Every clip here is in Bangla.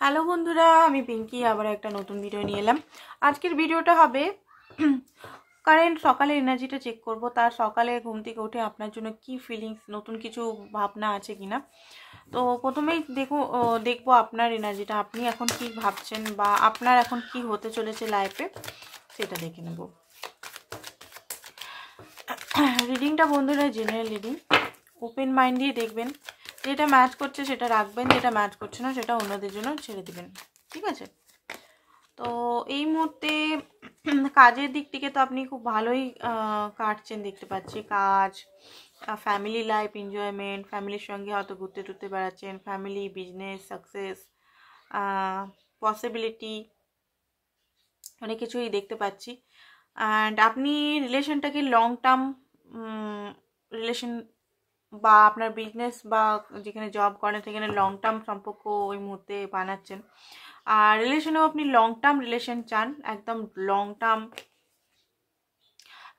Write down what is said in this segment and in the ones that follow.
হ্যালো বন্ধুরা, আমি পিঙ্কি আবার একটা নতুন ভিডিও নিয়ে এলাম। আজকের ভিডিওটা হবে কারেন্ট সকালে এনার্জিটা চেক করব। তার সকালে ঘুম থেকে উঠে আপনার জন্য কি ফিলিংস, নতুন কিছু ভাবনা আছে কিনা। তো প্রথমেই দেখবো আপনার এনার্জিটা, আপনি এখন কি ভাবছেন বা আপনার এখন কি হতে চলেছে লাইফে, সেটা দেখে নেব। রিডিংটা বন্ধুরা জেনারেল রিডিং, ওপেন মাইন্ড দিয়ে দেখবেন। যেটা ম্যাচ করছে সেটা রাখবেন, যেটা ম্যাচ করছে না সেটা অন্যদের জন্য ছেড়ে দিবেন, ঠিক আছে? তো এই মুহূর্তে কাজের দিক থেকে তো আপনি খুব ভালোই কাটছেন দেখতে পাচ্ছি। কাজ, ফ্যামিলি লাইফ, এনজয়মেন্ট, ফ্যামিলির সঙ্গে হয়তো ঘুরতে টুরতে বেড়াচ্ছেন, ফ্যামিলি, বিজনেস, সাকসেস, পসিবিলিটি, অনেক কিছুই দেখতে পাচ্ছি। অ্যান্ড আপনি রিলেশনটাকে লং টার্ম রিলেশন বা আপনার বিজনেস বা যেখানে জব করেন সেখানে লং টার্ম সম্পর্ক ওই মুহূর্তে বানাচ্ছেন। আর রিলেশনেও আপনি লং টার্ম রিলেশন চান, একদম লং টার্ম।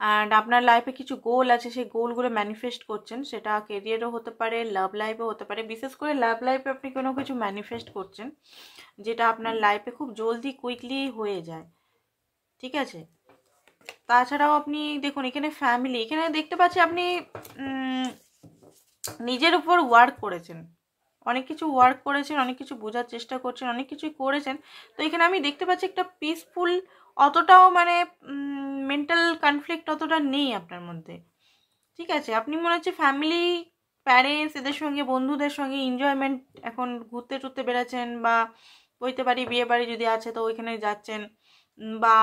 অ্যান্ড আপনার লাইফে কিছু গোল আছে, সেই গোলগুলো ম্যানিফেস্ট করছেন। সেটা কেরিয়ারও হতে পারে, লাভ লাইফও হতে পারে। বিশেষ করে লাভ লাইফে আপনি কোনো কিছু ম্যানিফেস্ট করছেন যেটা আপনার লাইফে খুব জলদি কুইকলি হয়ে যায়, ঠিক আছে? তাছাড়াও আপনি দেখুন এখানে ফ্যামিলি, এখানে দেখতে পাচ্ছি আপনি নিজের উপর ওয়ার্ক করেছেন, অনেক কিছু ওয়ার্ক করেছেন, অনেক কিছু বোঝার চেষ্টা করছেন, অনেক কিছুই করেছেন। তো এখানে আমি দেখতে পাচ্ছি একটা পিসফুল, অতটাও মানে মেন্টাল কনফ্লিক্ট অতটা নেই আপনার মধ্যে, ঠিক আছে? আপনি মনে হচ্ছে ফ্যামিলি, প্যারেন্টস, এদের সঙ্গে, বন্ধুদের সঙ্গে এনজয়মেন্ট, এখন ঘুরতে টুরতে বেড়াচ্ছেন, বা হইতে পারি বিয়ে বাড়ি যদি আছে তো ওইখানে যাচ্ছেন, বা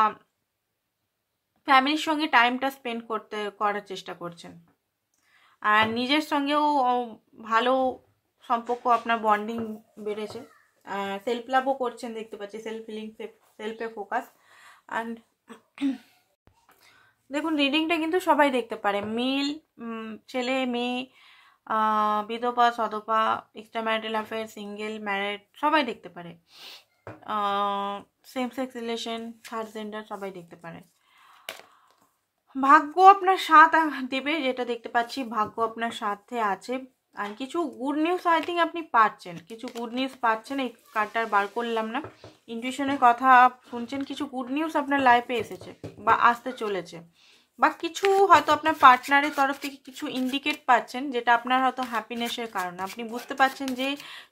ফ্যামিলির সঙ্গে টাইমটা স্পেন্ড করার চেষ্টা করছেন। আর নিজের সঙ্গেও ভালো সম্পর্ক, আপনার বন্ডিং বেড়েছে। সেলফ লাভও করছেন দেখতে পাচ্ছি, সেলফ হিলিং, সেলফে ফোকাস। অ্যান্ড দেখুন রিডিংটা কিন্তু সবাই দেখতে পারে, মেল, ছেলে, মেয়ে, বিধবা, সধবা, extra marital affair, single, married, সবাই দেখতে পারে। Same sex relation, third gender, সবাই দেখতে পারে। ভাগ্য আপনার সাথ দেবে, যেটা দেখতে পাচ্ছি, ভাগ্য আপনার সাথে আছে। আর কিছু গুড নিউজ আই থিঙ্ক আপনি পাচ্ছেন, কিছু গুড নিউজ পাচ্ছেন। এই কার্ডটা বার করলাম না, ইনটিউশনের কথা শুনছেন, কিছু গুড নিউজ আপনার লাইফে এসেছে বা আসতে চলেছে, বা কিছু হয়তো আপনার পার্টনারের তরফ থেকে কিছু ইন্ডিকেট পাচ্ছেন, যেটা আপনার হয়তো হ্যাপিনেসের কারণ। আপনি বুঝতে পারছেন যে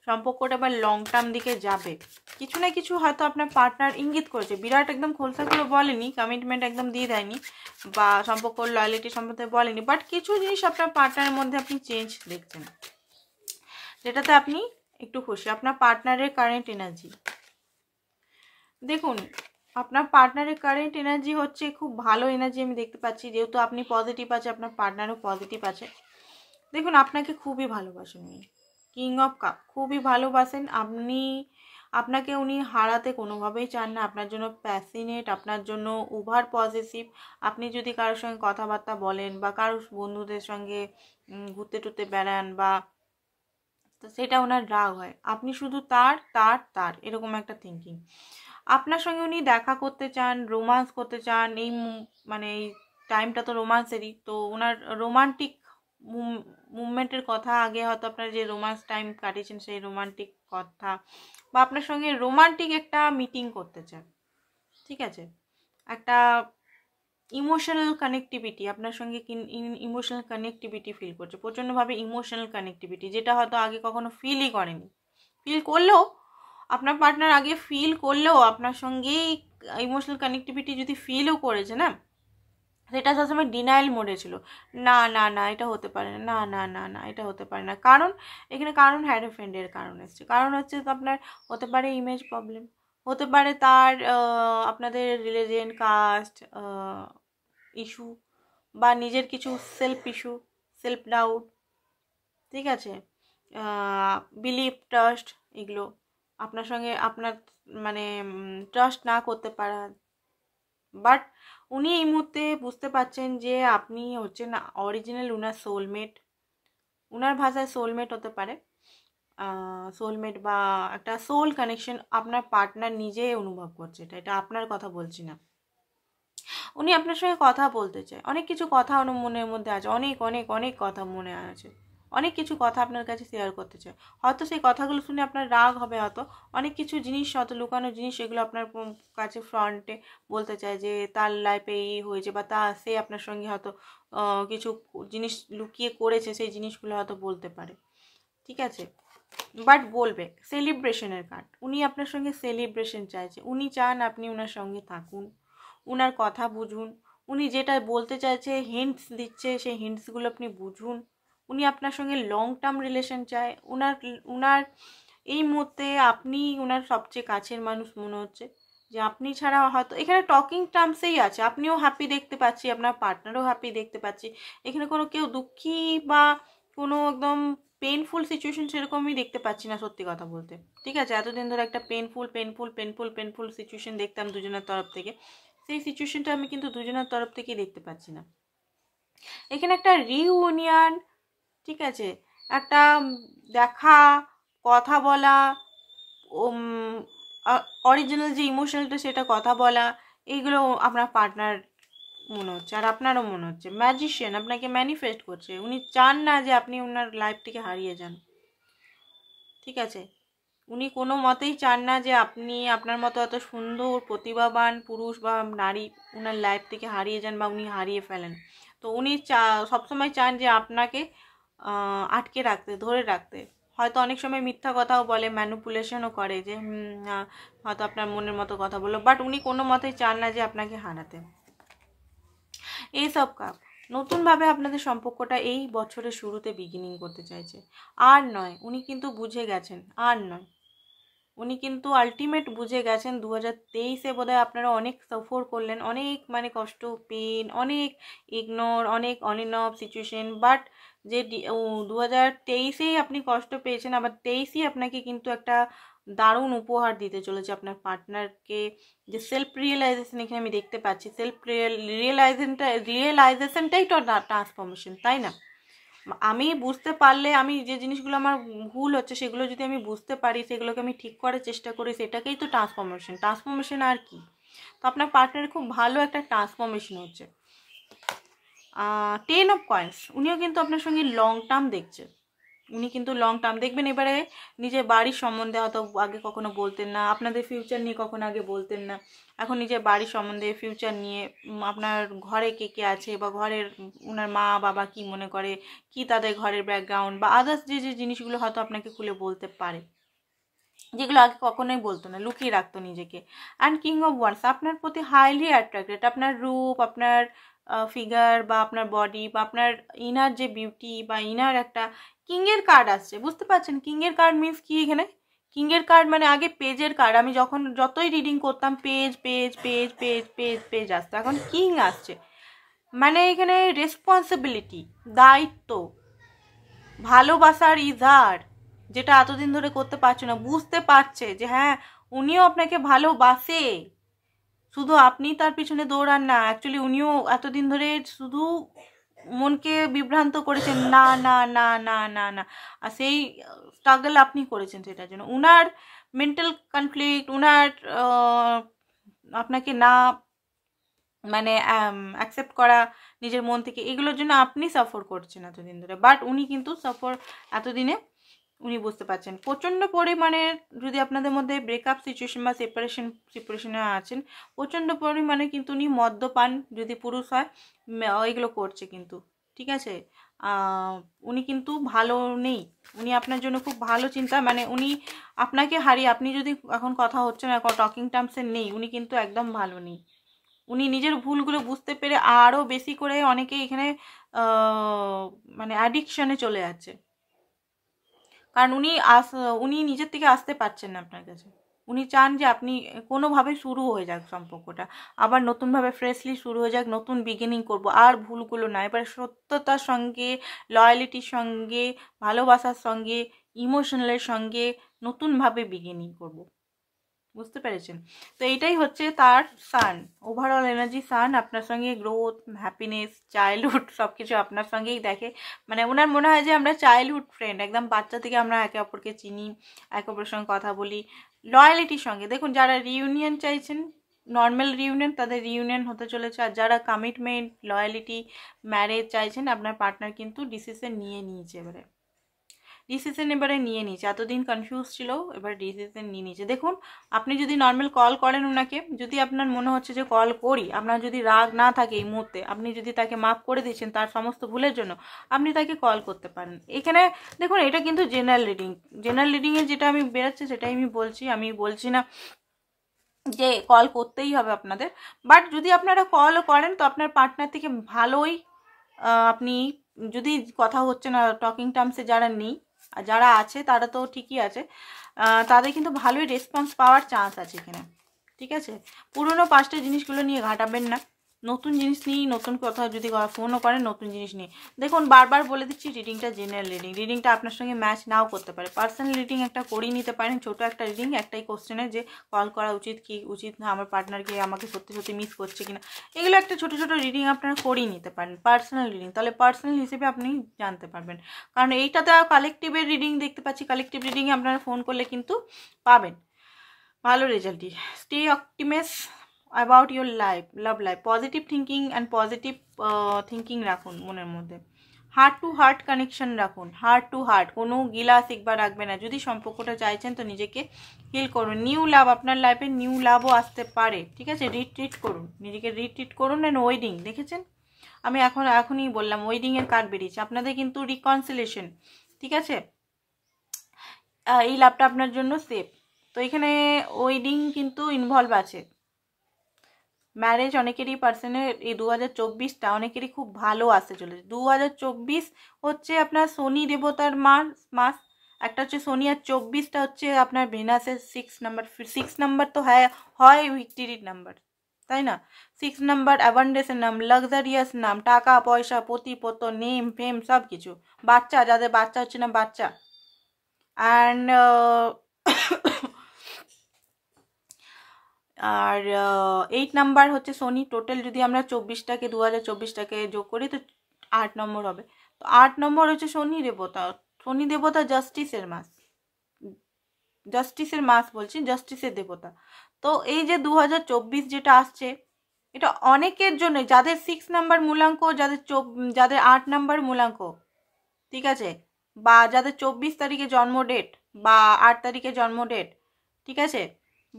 সম্পর্কটা আবার লং টার্ম দিকে যাবে। কিছু না কিছু হয়তো আপনার পার্টনার ইঙ্গিত করেছে, বিরাট একদম খোলসা করে বলেনি, কমিটমেন্ট একদম দিয়ে দেয়নি, বা সম্পর্ক লয়ালিটি সম্বন্ধে বলেনি, বাট কিছু জিনিস আপনার পার্টনারের মধ্যে আপনি চেঞ্জ দেখছেন, যেটাতে আপনি একটু খুশি। আপনার পার্টনারের কারেন্ট এনার্জি দেখুন, আপনার পার্টনারের কারেন্ট এনার্জি হচ্ছে খুব ভালো এনার্জি আমি দেখতে পাচ্ছি। যেহেতু আপনি পজিটিভ আছে, আপনার পার্টনারও পজিটিভ আছে। দেখুন আপনাকে খুবই ভালোবাসেন উনি, কিং অফ কাপ, খুবই ভালোবাসেন আপনি। আপনাকে উনি হারাতে কোনোভাবেই চান না, আপনার জন্য প্যাসিনেট, আপনার জন্য ওভার পজিটিভ। আপনি যদি কারোর সঙ্গে কথাবার্তা বলেন বা কারোর বন্ধুদের সঙ্গে ঘুরতে টুরতে বেড়ান, বা তো সেটা ওনার রাগ হয়, আপনি শুধু তার তার তার এরকম একটা থিঙ্কিং। আপনার সঙ্গে উনি দেখা করতে চান, রোমান্স করতে চান। এই মানে এই টাইমটা তো রোমান্সেরই, তো ওনার রোমান্টিক মুভমেন্টের কথা, আগে হয়তো আপনার যে রোমান্স টাইম কাটিয়েছেন সেই রোমান্টিক কথা, বা আপনার সঙ্গে রোমান্টিক একটা মিটিং করতে চান, ঠিক আছে? একটা ইমোশনাল কানেক্টিভিটি আপনার সঙ্গে, ইমোশনাল কানেক্টিভিটি ফিল করছে, প্রচণ্ডভাবে ইমোশনাল কানেক্টিভিটি, যেটা হয়তো আগে কখনো ফিলই করেনি। ফিল করলেও আপনার পার্টনার আগে ফিল করলেও আপনার সঙ্গে ইমোশনাল কানেক্টিভিটি যদি ফিলও করেছে না, সেটা সবসময় ডিনায়াল মোডে ছিল। না না না, এটা হতে পারে না, না না না না, এটা হতে পারে না। কারণ এখানে কারণ হ্যাডোফ্রেন্ডের কারণ এসছে। কারণ হচ্ছে তো আপনার হতে পারে ইমেজ প্রবলেম, হতে পারে তার আপনাদের রিলিজিয়ন, কাস্ট ইস্যু, বা নিজের কিছু সেলফ ইস্যু, সেলফ ডাউট, ঠিক আছে? বিলিভ, ট্রাস্ট, এগুলো আপনার সঙ্গে আপনার মানে ট্রাস্ট না করতে পারা। বাট উনি এই মুহূর্তে বুঝতে পারছেন যে আপনি হচ্ছেন অরিজিনাল উনার সোলমেট। উনার ভাষায় সোলমেট হতে পারে, সোলমেট বা একটা সোল কানেকশন আপনার পার্টনার নিজে অনুভব করছে। এটা আপনার কথা বলছি না, উনি আপনার সঙ্গে কথা বলতে চায়, অনেক কিছু কথা ওনার মনের মধ্যে আছে, অনেক অনেক অনেক কথা মনে আছে, অনেক কিছু কথা আপনার কাছে শেয়ার করতে চায়। হয়তো সেই কথাগুলো শুনে আপনার রাগ হবে, হয়তো অনেক কিছু জিনিস, হয়তো লুকানো জিনিস, এগুলো আপনার কাছে ফ্রন্টে বলতে চায় যে তার লাইফে এই হয়েছে, বা সে আপনার সঙ্গে হয়তো কিছু জিনিস লুকিয়ে করেছে, সেই জিনিসগুলো হয়তো বলতে পারে, ঠিক আছে। বাট বলবে সেলিব্রেশনের কার্ড, উনি আপনার সঙ্গে সেলিব্রেশন চাইছে, উনি চান আপনি ওনার সঙ্গে থাকুন, ওনার কথা বুঝুন, উনি যেটা বলতে চাইছে, হিন্টস দিচ্ছে, সেই হিন্টসগুলো আপনি বুঝুন। উনি আপনার সঙ্গে লং টার্ম রিলেশন চায়। উনার এই মুহূর্তে আপনি ওনার সবচেয়ে কাছের মানুষ মনে হচ্ছে, যে আপনি ছাড়া হয়তো এখানে টকিং টার্মসেই আছে, আপনিও হ্যাপি দেখতে পাচ্ছি, আপনার পার্টনারও হ্যাপি দেখতে পাচ্ছি, এখানে কোনো কেউ দুঃখী বা কোনো একদম পেনফুল সিচুয়েশন সেরকমই দেখতে পাচ্ছি না, সত্যি কথা বলতে, ঠিক আছে। এতদিন ধরে একটা পেনফুল সিচুয়েশন দেখতাম দুজনের তরফ থেকে, সেই সিচুয়েশনটা আমি কিন্তু দুজনের তরফ থেকেই দেখতে পাচ্ছি না। এখানে একটা রিউনিয়ন, ঠিক আছে, একটা দেখা, কথা বলা, অরিজিনাল যে ইমোশনালটা সেটা কথা বলা, এইগুলো আপনার পার্টনার মনে হচ্ছে। আর আপনারও মনে হচ্ছে ম্যাজিশিয়ান আপনাকে ম্যানিফেস্ট করছে, উনি চান না যে আপনি ওনার লাইফ থেকে হারিয়ে যান, ঠিক আছে। উনি কোনো মতেই চান না যে আপনি আপনার মতো এত সুন্দর প্রতিভাবান পুরুষ বা নারী ওনার লাইফ থেকে হারিয়ে যান বা উনি হারিয়ে ফেলেন। তো উনি সবসময় চান যে আপনাকে আটকে রাখতে, ধরে রাখতে। হয়তো অনেক সময় মিথ্যা কথাও বলে, ম্যানিপুলেশনও করে, যে হয়তো আপনার মনের মতো কথা বললো, বাট উনি কোনো মতেই চান না যে আপনাকে হারাতে। এইসব কাপ নতুনভাবে আপনাদের সম্পর্কটা এই বছরের শুরুতে বিগিনিং করতে চাইছে। আর নয়, উনি কিন্তু বুঝে গেছেন, আর নয়, উনি কিন্তু আলটিমেট বুঝে গেছেন। 2023-এ বোধহয় আপনারা অনেক সাফার করলেন, অনেক মানে কষ্ট, পেন, অনেক ইগনোর, অনেক on end of situation, but যে 2023-এই আপনি কষ্ট পেয়েছেন, আবার 23-ই আপনাকে কিন্তু একটা দারুণ উপহার দিতে চলেছে আপনার পার্টনারকে। যে সেলফ রিয়েলাইজেশন এখানে আমি দেখতে পাচ্ছি, সেলফ রিয়েলাইজেশনটাই তো ট্রান্সফরমেশন, তাই না? আমি বুঝতে পারলে, আমি যে জিনিসগুলো আমার ভুল হচ্ছে সেগুলো যদি আমি বুঝতে পারি, সেগুলোকে আমি ঠিক করার চেষ্টা করি, সেটাকেই তো ট্রান্সফরমেশন আর কি। তো আপনার পার্টনারের খুব ভালো একটা ট্রান্সফরমেশন হচ্ছে। 10 অফ কয়েন্স, উনিও কিন্তু আপনার সঙ্গে লং টার্ম দেখছে, উনি কিন্তু লং টার্ম দেখবেন। এবারে নিজের বাড়ির সম্বন্ধে হয়তো আগে কখনো বলতেন না, আপনাদের ফিউচার নিয়ে কখনো আগে বলতেন না, এখন নিজের বাড়ির সম্বন্ধে, ফিউচার নিয়ে, আপনার ঘরে কে কে আছে, বা ঘরের ওনার মা বাবা কি মনে করে, কি তাদের ঘরের ব্যাকগ্রাউন্ড, বা আদার্স যে যে জিনিসগুলো হয়তো আপনাকে খুলে বলতে পারে, যেগুলো আগে কখনোই বলতো না, লুকিয়ে রাখতো নিজেকে। অ্যান্ড কিং অফ ওয়ান্স, আপনার প্রতি হাইলি অ্যাট্রাক্টেড, আপনার রূপ, আপনার ফিগার, বা আপনার বডি, বা আপনার ইনার যে বিউটি, বা ইনার একটা কিংয়ের কার্ড আসছে, বুঝতে পারছেন? কিংয়ের কার্ড মিনস কি এখানে? কিংয়ের কার্ড মানে আগে পেজের কার্ড, আমি যতই রিডিং করতাম page page page page page page আসতো, এখন কিং আসছে, মানে এখানে রেসপন্সিবিলিটি, দায়িত্ব, ভালোবাসার ইজহার, যেটা এতদিন ধরে করতে পারছো না, বুঝতে পারছে যে হ্যাঁ উনিও আপনাকে ভালোবাসে, শুধু আপনি তার পিছনে দৌড়ান না, অ্যাকচুয়ালি উনিও এতদিন ধরে শুধু মনকে বিভ্রান্ত করেছেন, না না না না না না, আর সেই স্ট্রাগল আপনি করেছেন সেটার জন্য। উনার মেন্টাল কনফ্লিক্ট, উনার আপনাকে না মানে অ্যাকসেপ্ট করা নিজের মন থেকে, এগুলোর জন্য আপনি সাফার করছেন এতদিন ধরে, বাট উনি কিন্তু সাফার এতদিনে উনি বুঝতে পারছেন প্রচণ্ড পরিমাণে। যদি আপনাদের মধ্যে ব্রেকআপ সিচুয়েশন বা সেপারেশনে আছেন, প্রচণ্ড পরিমাণে কিন্তু উনি মদ্যপান, যদি পুরুষ হয়, এগুলো করছে কিন্তু, ঠিক আছে। উনি কিন্তু ভালো নেই, উনি আপনার জন্য খুব ভালো চিন্তা, মানে উনি আপনাকে হারিয়ে, আপনি যদি এখন কথা হচ্ছে না, টকিং টার্মসে নেই, উনি কিন্তু একদম ভালো নেই। উনি নিজের ভুলগুলো বুঝতে পেরে আরও বেশি করে অনেকে এখানে মানে অ্যাডিকশানে চলে যাচ্ছে, কারণ উনি নিজের থেকে আসতে পারছেন না আপনার কাছে। উনি চান যে আপনি কোনোভাবে শুরু হয়ে যাক সম্পর্কটা, আবার নতুনভাবে ফ্রেশলি শুরু হয়ে যাক, নতুন বিগিনিং করব, আর ভুলগুলো না, এবার সত্যতার সঙ্গে, লয়ালিটির সঙ্গে, ভালোবাসার সঙ্গে, ইমোশনালের সঙ্গে নতুনভাবে বিগিনিং করব, বুঝতে পেরেছেন? তো এইটাই হচ্ছে তার সান, ওভারঅল এনার্জি সান, আপনার সঙ্গে গ্রোথ, হ্যাপিনেস, চাইল্ডহুড সব কিছু আপনার সঙ্গেই দেখে, মানে ওনার মনে হয় যে আমরা চাইল্ডহুড ফ্রেন্ড, একদম বাচ্চা থেকে আমরা একে অপরকে চিনি, একে অপরের সঙ্গে কথা বলি, লয়ালিটির সঙ্গে। দেখুন, যারা রিউনিয়ন চাইছেন, নর্মাল রিউনিয়ন, তাদের রিউনিয়ন হতে চলেছে, আর যারা কমিটমেন্ট, লয়ালিটি, ম্যারেজ চাইছেন, আপনার পার্টনার কিন্তু ডিসিশন নিয়ে নিয়েছে এবারে, ডিসিশন এবারে নিয়ে নিয়েছে, এতদিন কনফিউজ ছিল, এবার ডিসিশন নিয়ে নিয়েছে। দেখুন আপনি যদি নর্মাল কল করেন ওনাকে, যদি আপনার মনে হচ্ছে যে কল করি, আপনার যদি রাগ না থাকে এই মুহূর্তে, আপনি যদি তাকে মাফ করে দিচ্ছেন তার সমস্ত ভুলের জন্য, আপনি তাকে কল করতে পারেন। এখানে দেখুন এটা কিন্তু জেনারেল রিডিং, জেনারেল রিডিংয়ে যেটা আমি বেরোচ্ছে সেটাই আমি বলছি না যে কল করতেই হবে আপনাদের। বাট যদি আপনারা কলও করেন তো আপনার পার্টনার থেকে ভালোই আপনি, যদি কথা হচ্ছে না টকিং টার্মসে যারা নেই আর যারা আছে তারা তো ঠিকই আছে, তাদের কিন্তু ভালোই রেসপন্স পাওয়ার চান্স আছে এখানে। ঠিক আছে, পুরনো পাঁচটা জিনিসগুলো নিয়ে ঘাটাবেন না, নতুন জিনিস নিয়ে, নতুন কথা যদি ফোনও করেন নতুন জিনিস নিয়ে। দেখুন বারবার বলে দিচ্ছি রিডিংটা জেনারেল রিডিং, রিডিংটা আপনার সঙ্গে ম্যাচ নাও করতে পারে, পার্সোনাল রিডিং একটা করিয়ে নিতে পারেন, ছোটো একটা রিডিং একটাই কোশ্চেনে যে কল করা উচিত কি উচিত না, আমার পার্টনারকে আমাকে সত্যি সত্যি মিস করছে কিনা, এগুলো একটা ছোটো ছোটো রিডিং আপনারা করিয়ে নিতে পারেন পার্সোনাল রিডিং, তাহলে পার্সোনাল হিসেবে আপনি জানতে পারবেন। কারণ এইটাতে কালেকটিভের রিডিং দেখতে পাচ্ছি, কালেকটিভ রিডিংয়ে আপনারা ফোন করলে কিন্তু পাবেন ভালো রেজাল্টই। Stay optimist about your life, love life, positive thinking and positive thinking রাখুন মনের মধ্যে, হার্ট টু হার্ট কানেকশন রাখুন, হার্ট টু হার্ট, কোনো গিলা শিকবা রাখবে না। যদি সম্পর্কটা চাইছেন তো নিজেকে হিল করুন, নিউ লাভ, আপনার লাইফে নিউ লাভও আসতে পারে। ঠিক আছে, রিট্রিট করুন, নিজেকে রিট্রিট করুন। অ্যান্ড ওয়েডিং দেখেছেন, আমি এখনই বললাম ওয়েডিংয়ের কার্ড বেরিয়েছে, আপনাদের কিন্তু রিকনসিলেশন। ঠিক আছে, এই লাভটা আপনার জন্য সেফ। তো এখানে ওয়েডিং কিন্তু ইনভলভ আছে, ম্যারেজ অনেকেরই পার্সনের এই 2024টা অনেকেরই খুব ভালো আসতে চলেছে। 2024 হচ্ছে আপনার শনি দেবতার মাস, একটা হচ্ছে শনি, আর 24টা হচ্ছে আপনার ভেনাসের 6 নাম্বার তো হয় ভিক্টরির নাম্বার, তাই না? 6 নাম্বার অ্যাবান্ডেন্সের নাম, লাক্সারিয়াস নাম, টাকা পয়সা প্রতিপত্ত নেম ফেম সব কিছু, বাচ্চা, যাদের বাচ্চা হচ্ছে না বাচ্চা, অ্যান্ড আর 8 নাম্বার হচ্ছে শনি। টোটাল যদি আমরা 2024টাকে যোগ করি তো 8 নম্বর হবে। তো 8 নম্বর হচ্ছে শনি দেবতা, শনি দেবতা জাস্টিসের মাস বলছি, জাস্টিসের দেবতা। তো এই যে 2024 যেটা আসছে, এটা অনেকের জন্য, যাদের 6 নাম্বার মূলাঙ্ক, যাদের 8 নাম্বার মূলাঙ্ক, ঠিক আছে, বা যাদের 24 তারিখে জন্ম ডেট বা 8 তারিখে জন্ম ডেট, ঠিক আছে,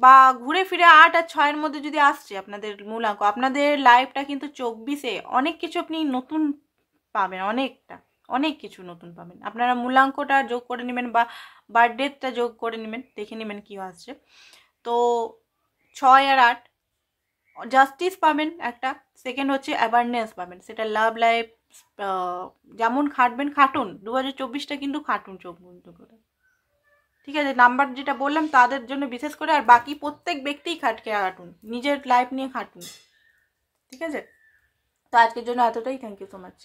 বা ঘুরে ফিরে 8 আর 6-এর মধ্যে যদি আসছে আপনাদের মূলাঙ্ক, আপনাদের লাইফটা কিন্তু 24-এ অনেক কিছু আপনি নতুন পাবেন, অনেক কিছু নতুন পাবেন। আপনারা মূলাঙ্কটা যোগ করে নেবেন বা বার্থডেটা যোগ করে নেবেন, দেখে নেবেন কী আসছে। তো 6 আর 8 জাস্টিস পাবেন একটা, সেকেন্ড হচ্ছে অ্যাওয়ারনেস পাবেন, সেটা লাভ লাইফ, যেমন খাটুন 2024টা কিন্তু খাটুন চোখ বন্ধ করে। ঠিক আছে, নাম্বার যেটা বললাম তাদের জন্য বিশেষ করে, আর বাকি প্রত্যেক ব্যক্তিই খাটুন, নিজের লাইফ নিয়ে খাটুন। ঠিক আছে, তো আজকের জন্য এতটাই, থ্যাংক ইউ সো মাচ।